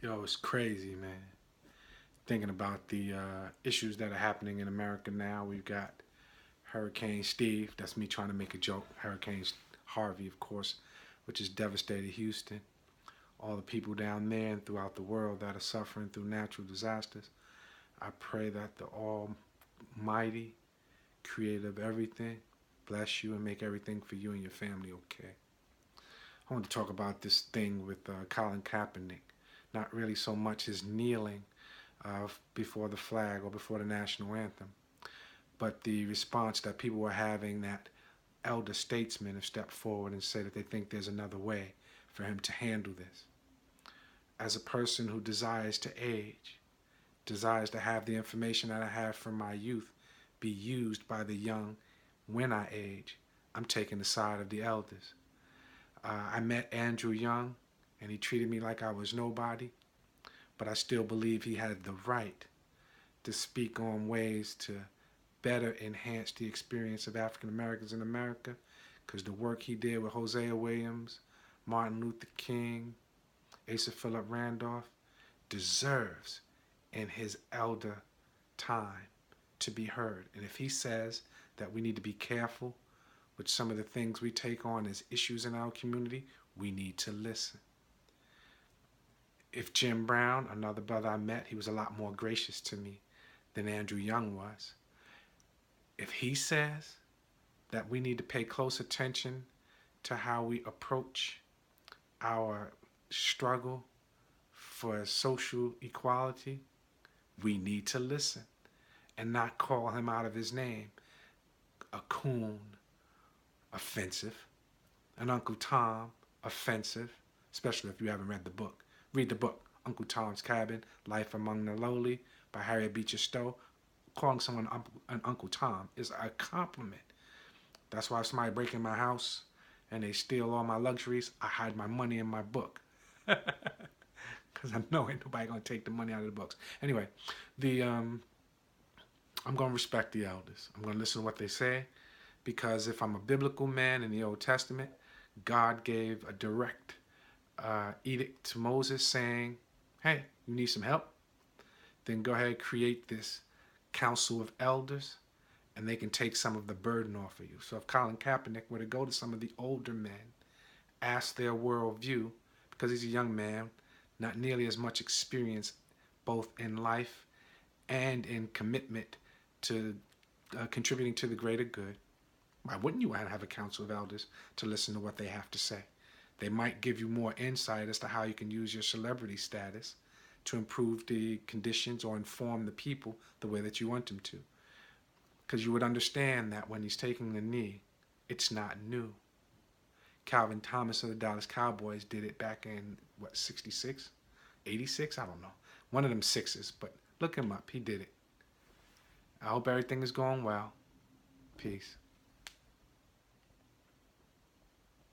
Yo, it's crazy, man. Thinking about the issues that are happening in America now. We've got Hurricane Steve. That's me trying to make a joke. Hurricane Harvey, of course, which has devastated Houston. All the people down there and throughout the world that are suffering through natural disasters. I pray that the Almighty, creator of everything, bless you and make everything for you and your family okay. I want to talk about this thing with Colin Kaepernick. Not really so much his kneeling before the flag or before the national anthem, but the response that people were having that elder statesmen have stepped forward and said that they think there's another way for him to handle this. As a person who desires to age, desires to have the information that I have from my youth be used by the young when I age, I'm taking the side of the elders. I met Andrew Young, and he treated me like I was nobody, but I still believe he had the right to speak on ways to better enhance the experience of African Americans in America, because the work he did with Hosea Williams, Martin Luther King, Asa Philip Randolph deserves in his elder time to be heard. And if he says that we need to be careful with some of the things we take on as issues in our community, we need to listen. If Jim Brown, another brother I met, he was a lot more gracious to me than Andrew Young was. If he says that we need to pay close attention to how we approach our struggle for social equality, we need to listen and not call him out of his name. A coon, offensive. An Uncle Tom, offensive, especially if you haven't read the book. Read the book, Uncle Tom's Cabin, Life Among the Lowly by Harriet Beecher Stowe. Calling someone an Uncle Tom is a compliment. That's why if somebody break in my house and they steal all my luxuries, I hide my money in my book. Because I know ain't nobody going to take the money out of the books. Anyway, I'm going to respect the elders. I'm going to listen to what they say, because if I'm a biblical man in the Old Testament, God gave a direct edict to Moses saying, hey, you need some help? Then go ahead, create this council of elders, and they can take some of the burden off of you. So if Colin Kaepernick were to go to some of the older men, ask their worldview, because he's a young man, not nearly as much experience both in life and in commitment to contributing to the greater good, why wouldn't you want to have a council of elders to listen to what they have to say? They might give you more insight as to how you can use your celebrity status to improve the conditions or inform the people the way that you want them to. Because you would understand that when he's taking the knee, it's not new. Calvin Thomas of the Dallas Cowboys did it back in, 66? 86? I don't know. One of them sixes, but look him up. He did it. I hope everything is going well. Peace.